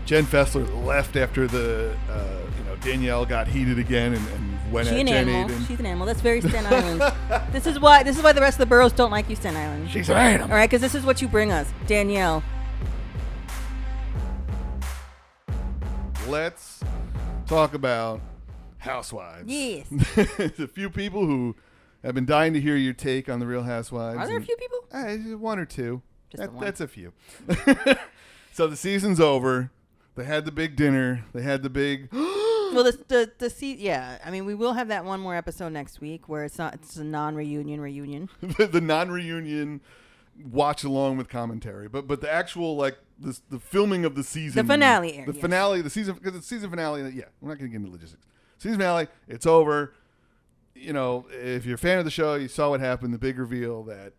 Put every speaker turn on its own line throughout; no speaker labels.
Jen Fessler left after the Danielle got heated again and went at Jen Aiden.
She's an animal. That's very Staten Island. This is why the rest of the boroughs don't like you, Staten Island.
She's an animal.
All right, because this is what you bring us, Danielle.
Let's talk about Housewives.
Yes.
There's a few people who have been dying to hear your take on the Real Housewives.
Are there a few people?
One or two.
Just
That's a few. So the season's over. They had the big dinner. They had the big.
Well, yeah. I mean, we will have that one more episode next week where it's a non-reunion.
The non-reunion watch along with commentary, but the actual the filming of the season,
the finale,
finale, the season, because it's season finale. Yeah, we're not going to get into logistics. Season finale, it's over. If you're a fan of the show, you saw what happened. The big reveal that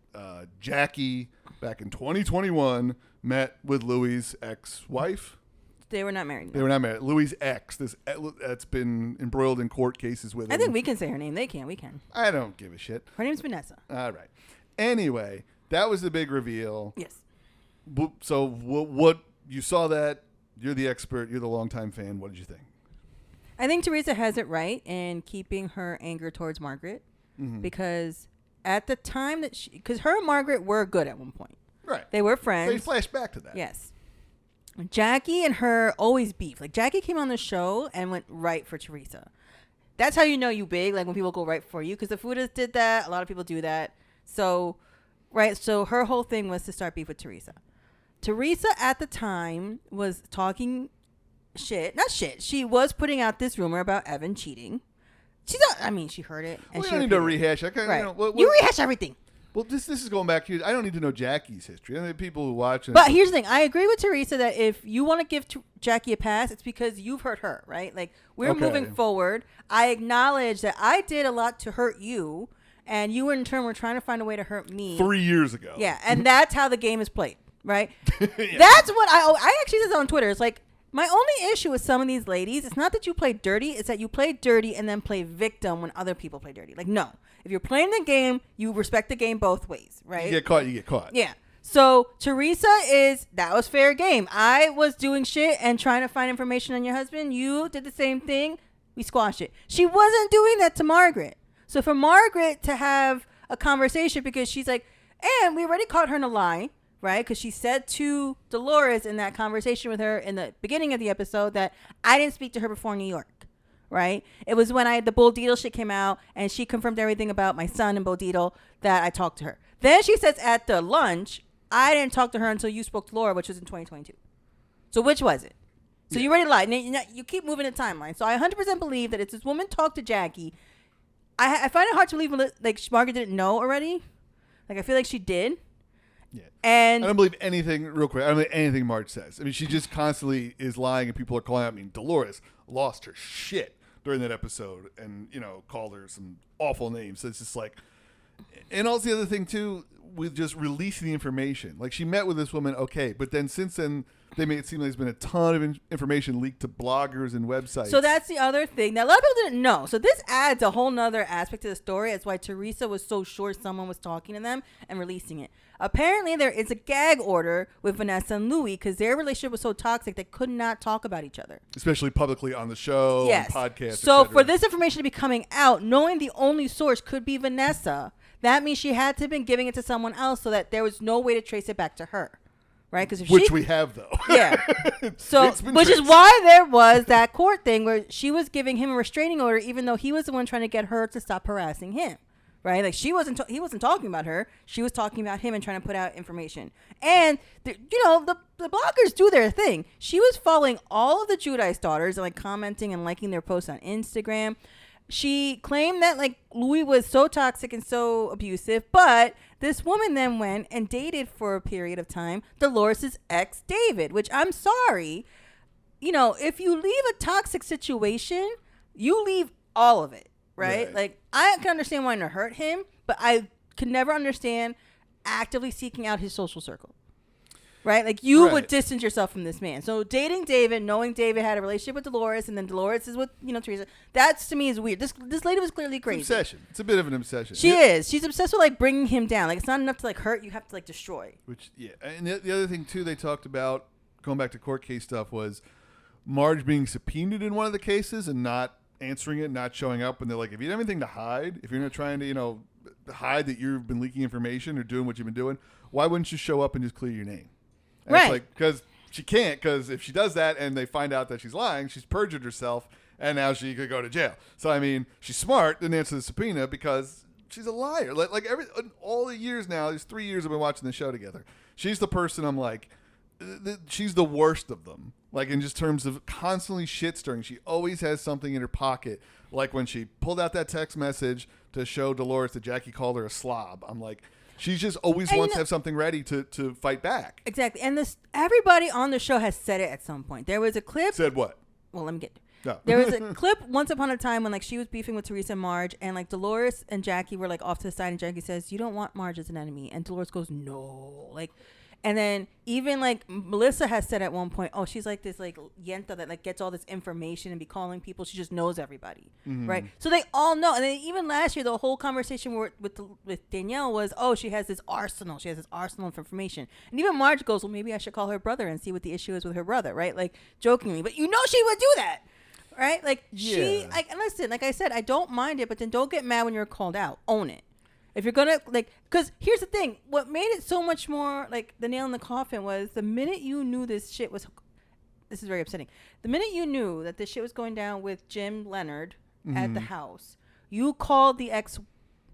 Jackie back in 2021 met with Louie's ex-wife.
They were not married. No.
They were not married. Louie's ex, that's been embroiled in court cases with him.
I think we can say her name. They can. We can.
I don't give a shit.
Her name's Vanessa.
All right. Anyway, that was the big reveal.
Yes.
So what you saw that, you're the expert, you're the longtime fan. What did you think?
I think Teresa has it right in keeping her anger towards Margaret because at the time because her and Margaret were good at one point.
Right.
They were friends.
They flashed back to that.
Yes. Jackie and her always beef. Like Jackie came on the show and went right for Teresa. That's how you know you big, like when people go right for you, because the Fudas did that. A lot of people do that. So, right. So her whole thing was to start beef with Teresa. Teresa at the time was talking shit. Not shit. She was putting out this rumor about Evan cheating. She heard it. And
we don't need to rehash.
Right. You rehash everything.
Well, this is going back here. I don't need to know Jackie's history. I mean, people who watch it.
But here's the thing. I agree with Teresa that if you want to give Jackie a pass, it's because you've hurt her, right? Like, we're moving forward. I acknowledge that I did a lot to hurt you, and you in turn were trying to find a way to hurt me.
3 years ago.
Yeah, and that's how the game is played, right? Yeah. That's what I actually said on Twitter. It's like, my only issue with some of these ladies, it's not that you play dirty, it's that you play dirty and then play victim when other people play dirty. Like, no. If you're playing the game, you respect the game both ways, right?
You get caught, you get caught.
Yeah. So Teresa that was fair game. I was doing shit and trying to find information on your husband. You did the same thing. We squashed it. She wasn't doing that to Margaret. So for Margaret to have a conversation, because she's like, and we already caught her in a lie, right? Because she said to Dolores in that conversation with her in the beginning of the episode that I didn't speak to her before New York. Right? It was when the Bo Dietl shit came out and she confirmed everything about my son and Bo Dietl that I talked to her. Then she says at the lunch, I didn't talk to her until you spoke to Laura, which was in 2022. So which was it? So you already lied. You keep moving the timeline. So I 100% believe that it's this woman talked to Jackie. I find it hard to believe like Margaret didn't know already. Like I feel like she did.
Yeah.
And
I don't believe anything, real quick. I don't believe anything Marge says. I mean, she just constantly is lying and people are calling out. I mean, Dolores lost her shit during that episode and, called her some awful names. So it's just like, and also the other thing too, with just releasing the information. Like she met with this woman, okay, but then since then they made it seem like there's been a ton of information leaked to bloggers and websites.
So that's the other thing that a lot of people didn't know. So this adds a whole nother aspect to the story. That's why Teresa was so sure someone was talking to them and releasing it. Apparently there is a gag order with Vanessa and Louie because their relationship was so toxic they could not talk about each other.
Especially publicly on the show,
yes.
And podcasts,
So for this information to be coming out, knowing the only source could be Vanessa, that means she had to have been giving it to someone else so that there was no way to trace it back to her. Right?
Which we have, though.
Yeah. So, which is why there was that court thing where she was giving him a restraining order, even though he was the one trying to get her to stop harassing him. Right? Like he wasn't talking about her. She was talking about him and trying to put out information. And, the bloggers do their thing. She was following all of the Giudice daughters and commenting and liking their posts on Instagram. She claimed that Louie was so toxic and so abusive, but this woman then went and dated for a period of time Dolores' ex David, which I'm sorry, if you leave a toxic situation, you leave all of it, right? Like I can understand wanting to hurt him, but I could never understand actively seeking out his social circle. Right? Like you would distance yourself from this man. So dating David, knowing David had a relationship with Dolores and then Dolores is with, Teresa. That's to me is weird. This lady was clearly crazy.
It's an obsession. It's a bit of an obsession.
She is. She's obsessed with bringing him down. Like it's not enough to hurt. You have to destroy.
And the other thing too, they talked about going back to court case stuff, was Marge being subpoenaed in one of the cases and not answering it, not showing up. And they're like, if you have anything to hide, if you're not trying to, hide that you've been leaking information or doing what you've been doing, why wouldn't you show up and just clear your name? And
right.
It's like, because she can't, because if she does that and they find out that she's lying, she's perjured herself, and now she could go to jail. So, I mean, she's smart, didn't answer the subpoena because she's a liar. All the years now, these 3 years I've been watching the show together, she's the person I'm like, she's the worst of them. Like, in just terms of constantly shit stirring. She always has something in her pocket. Like when she pulled out that text message to show Dolores that Jackie called her a slob. I'm like, she just always wants to have something ready to fight back.
Exactly. And everybody on the show has said it at some point. There was a clip.
Said what?
Well, let me get.
No.
There was a clip once upon a time when she was beefing with Teresa and Marge, and Dolores and Jackie were off to the side, and Jackie says, "You don't want Marge as an enemy," and Dolores goes, "No." And then even Melissa has said at one point, oh, she's this yenta that gets all this information and be calling people. She just knows everybody, right? So they all know. And then even last year, the whole conversation with Danielle was, oh, she has this arsenal. She has this arsenal of information. And even Marge goes, well, maybe I should call her brother and see what the issue is with her brother, right? Jokingly, but she would do that, right? Listen, like I said, I don't mind it, but then don't get mad when you're called out. Own it. If you're going to, because here's the thing. What made it so much more the nail in the coffin was the minute you knew this shit was, this is very upsetting. The minute you knew that this shit was going down with Jim Leonard at the house, you called the ex,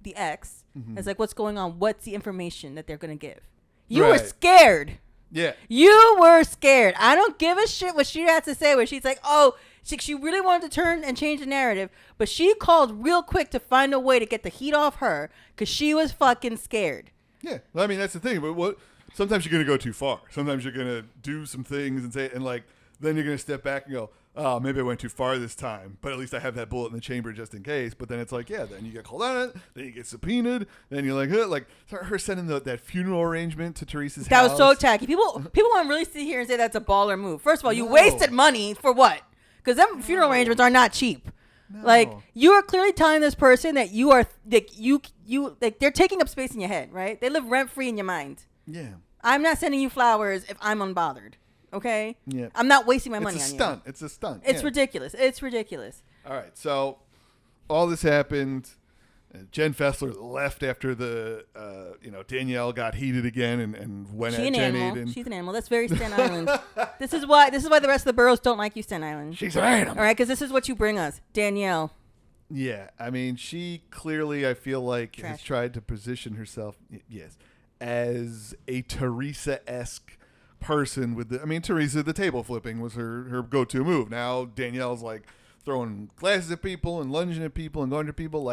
It's what's going on? What's the information that they're going to give? You were scared.
Yeah.
You were scared. I don't give a shit what she has to say where she's like, oh, she really wanted to turn and change the narrative, but she called real quick to find a way to get the heat off her because she was fucking scared.
Yeah. I mean, that's the thing. But sometimes you're going to go too far. Sometimes you're going to do some things and say, and then you're going to step back and go, oh, maybe I went too far this time, but at least I have that bullet in the chamber just in case. But then it's then you get called on it, then you get subpoenaed, then you're her sending that funeral arrangement to Teresa's house.
That was so tacky. People want to really sit here and say that's a baller move. First of all, you wasted money for what? Because them funeral arrangements are not cheap. No. You are clearly telling this person that you are they're taking up space in your head, right? They live rent free in your mind.
Yeah.
I'm not sending you flowers if I'm unbothered. Okay?
Yeah.
I'm not wasting my money on
you. It's a stunt.
It's ridiculous. It's ridiculous.
All right. So all this happened. Jen Fessler left after Danielle got heated again and went at Jen Aiden.
She's an animal. That's very Staten Island. This is why the rest of the boroughs don't like you, Staten Island.
She's an animal.
All right, because this is what you bring us, Danielle.
Yeah, I mean, she clearly, I feel like, has tried to position herself, as a Teresa-esque person with Teresa, the table flipping was her go-to move. Now Danielle's throwing glasses at people and lunging at people and going to people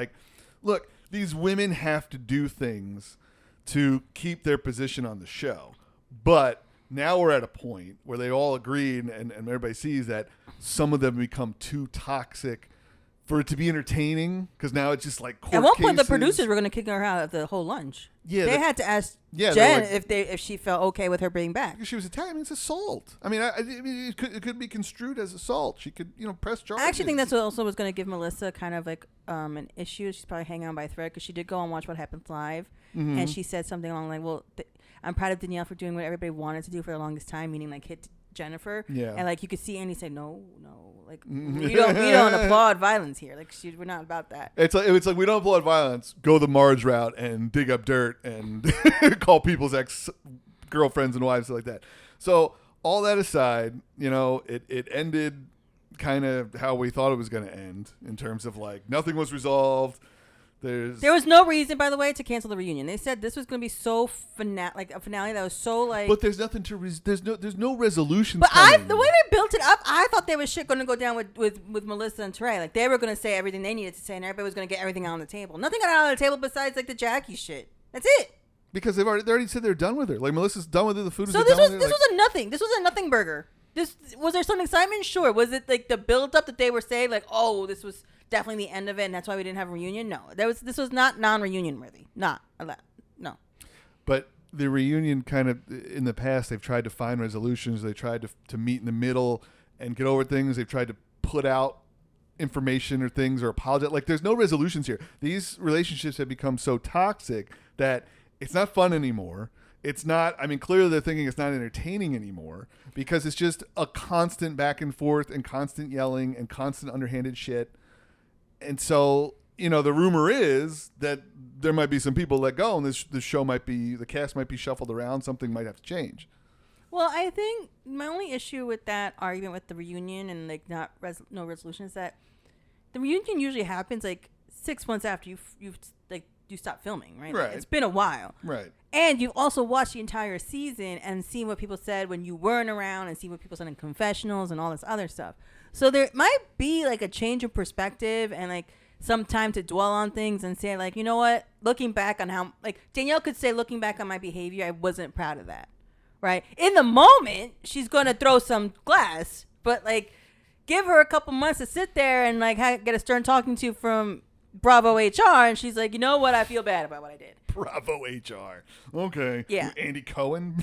look, these women have to do things to keep their position on the show. But now we're at a point where they all agreed and everybody sees that some of them become too toxic for it to be entertaining, because now it's just court
at one point
cases.
The producers were going to kick her out of the whole lunch. Yeah, they had to ask Jen if she felt okay with her being back.
Because she was Italian. It's assault. I mean, it could be construed as assault. She could press charges.
I actually think that's what also was going to give Melissa kind of an issue. She's probably hanging on by a thread because she did go and watch What Happens Live, and she said something along I'm proud of Danielle for doing what everybody wanted to do for the longest time, meaning hit Jennifer. Yeah. And you could see Andy say, no, we don't applaud violence here. We're not about that.
It's like we don't applaud violence. Go the Marge route and dig up dirt and call people's ex-girlfriends and wives like that. So all that aside, it ended kind of how we thought it was going to end in terms of nothing was resolved.
There was no reason, by the way, to cancel the reunion. They said this was going to be so a finale that was so
But there's nothing to there's no resolution.
But the way they built it up, I thought there was shit going to go down with Melissa and Trey. They were going to say everything they needed to say, and everybody was going to get everything out on the table. Nothing got out on the table besides the Jackie shit. That's it.
Because they already said they're done with her. Melissa's done with her. The food is
done with her. So this was a nothing. This was a nothing burger. Was there some excitement? Sure. Was it the build up that they were saying this was definitely the end of it, and that's why we didn't have a reunion? No, this was not non-reunion worthy. Not a lot. No.
But the reunion kind of in the past, they've tried to find resolutions. They tried to meet in the middle and get over things. They've tried to put out information or things or apologize. There's no resolutions here. These relationships have become so toxic that it's not fun anymore. It's not, I mean, clearly they're thinking it's not entertaining anymore because it's just a constant back and forth and constant yelling and constant underhanded shit. And so, the rumor is that there might be some people let go and this show the cast might be shuffled around. Something might have to change.
Well, I think my only issue with that argument with the reunion and like no resolution is that the reunion usually happens like 6 months after you stop filming, right?
Right.
Like, it's been a while.
Right.
And you've also watched the entire season and seen what people said when you weren't around and seen what people said in confessionals and all this other stuff. So there might be like a change of perspective and like some time to dwell on things and say like, you know what? Looking back on how, like Danielle could say, looking back on my behavior, I wasn't proud of that. Right. In the moment, she's going to throw some glass, but like give her a couple months to sit there and like get a stern talking to from Bravo HR, and she's like, you know what? I feel bad about what I did.
Bravo HR. Okay.
Yeah.
Andy Cohen.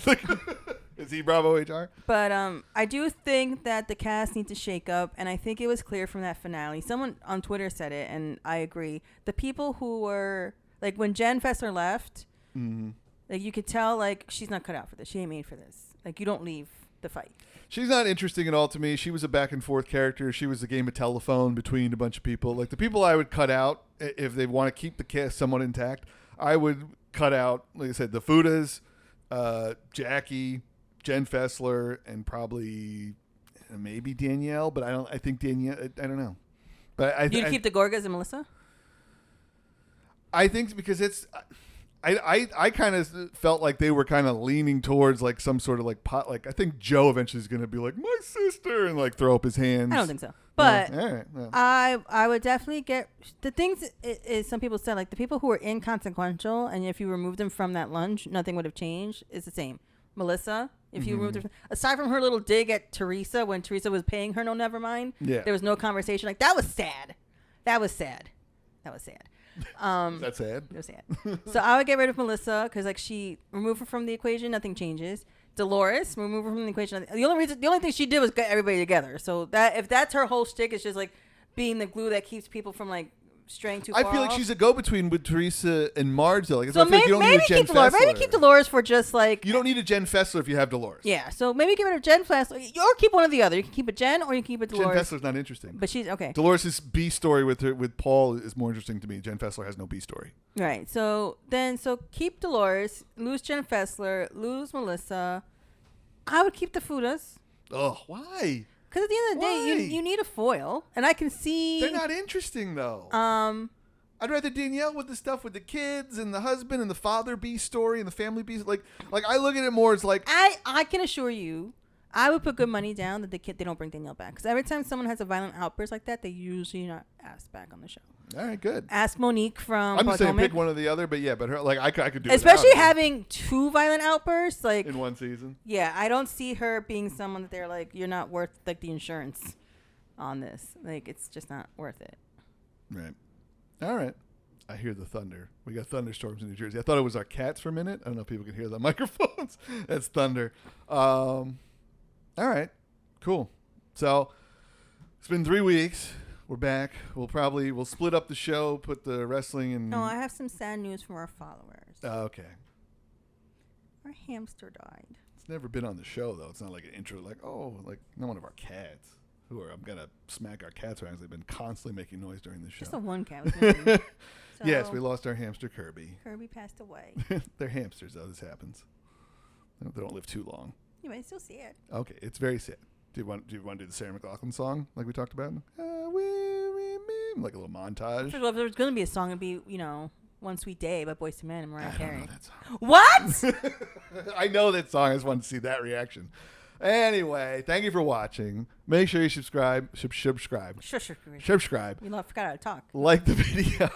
Is he Bravo HR?
But I do think that the cast needs to shake up, and I think it was clear from that finale. Someone on Twitter said it, and I agree. The people who were like when Jen Fessler left, like you could tell like she's not cut out for this. She ain't made for this. Like you don't leave the fight.
She's not interesting at all to me. She was a back and forth character. She was a game of telephone between a bunch of people. Like the people I would cut out if they want to keep the cast somewhat intact, I would cut out, like I said, the Fudas, Jackie, Jen Fessler, and probably maybe Danielle. But I think Danielle. I don't know. But
You'd keep the Gorgas and Melissa.
I think because it's. I kind of felt like they were kind of leaning towards like some sort of like pot. Like I think Joe eventually is going to be like my sister and like throw up his hands.
I don't think so, but
all right, no.
I would definitely get the things. Is some people said like the people who are inconsequential, and if you remove them from that lunch, nothing would have changed. It's the same. Melissa, if you removed her, aside from her little dig at Teresa when Teresa was paying her, no, never mind.
Yeah,
there was no conversation. Like that was sad. That was sad. That's sad.
That's sad.
It was sad. So I would get rid of Melissa because like she remove her from the equation, nothing changes. Dolores, remove her from the equation. The only thing she did was get everybody together. So that if that's her whole shtick, it's just like being the glue that keeps people from like straying too far.
I feel like she's a go-between with Teresa and Marge though. Like,
so maybe keep Dolores. Maybe keep Dolores for just like
you don't need a Jen Fessler if you have Dolores.
Yeah. So maybe get rid of Jen Fessler or keep one or the other. You can keep a Jen or you can keep a Dolores.
Jen Fessler's not interesting.
But she's okay.
Dolores' B story with Paul is more interesting to me. Jen Fessler has no B story.
Right. So keep Dolores, lose Jen Fessler, lose Melissa. I would keep the Fudas.
Oh, why?
Because at the end of the day, you need a foil, and I can see
they're not interesting though. I'd rather Danielle with the stuff with the kids and the husband and the father B story and the family B. Like I look at it more as like
I can assure you, I would put good money down that they don't bring Danielle back because every time someone has a violent outburst like that, they usually not asked back on the show.
All right, good.
Ask Monique from.
I'm just saying pick one or the other, but yeah, but her like I could do.
Especially having two violent outbursts like
in one season.
Yeah, I don't see her being someone that they're like, you're not worth like the insurance on this. Like it's just not worth it.
Right. All right. I hear the thunder. We got thunderstorms in New Jersey. I thought it was our cats for a minute. I don't know if people can hear the microphones. That's thunder. All right. Cool. So it's been 3 weeks. We're back. We'll split up the show, put the wrestling in.
No, I have some sad news from our followers.
Okay.
Our hamster died.
It's never been on the show, though. It's not like an intro, like not one of our cats. I'm going to smack our cats around because they've been constantly making noise during the show.
Just the one cat.
Yes, we lost our hamster, Kirby.
Kirby passed away.
They're hamsters, though. This happens. They don't live too long.
You might still see it.
Okay, it's very sad. Do you want to do the Sarah McLachlan song like we talked about? Like a little montage.
Well, if there was going to be a song, it'd be, One Sweet Day by Boyz II Men and Mariah Carey.
I don't know that song.
What?
I know that song. I just wanted to see that reaction. Anyway, thank you for watching. Make sure you subscribe. Subscribe. Subscribe.
We forgot how to talk.
Like the video.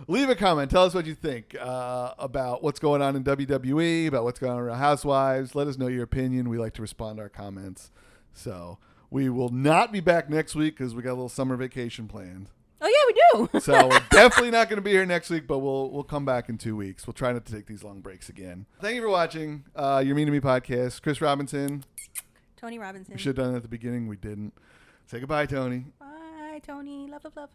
Leave a comment. Tell us what you think about what's going on in WWE, about what's going on in Real Housewives. Let us know your opinion. We like to respond to our comments. So we will not be back next week because we got a little summer vacation planned.
Oh, yeah, we do.
So we're definitely not going to be here next week, but we'll come back in 2 weeks. We'll try not to take these long breaks again. Thank you for watching Your Mean to Me podcast. Chris Robinson.
Toni Robinson.
We should have done it at the beginning. We didn't. Say goodbye, Toni.
Bye, Toni. Love, love, love.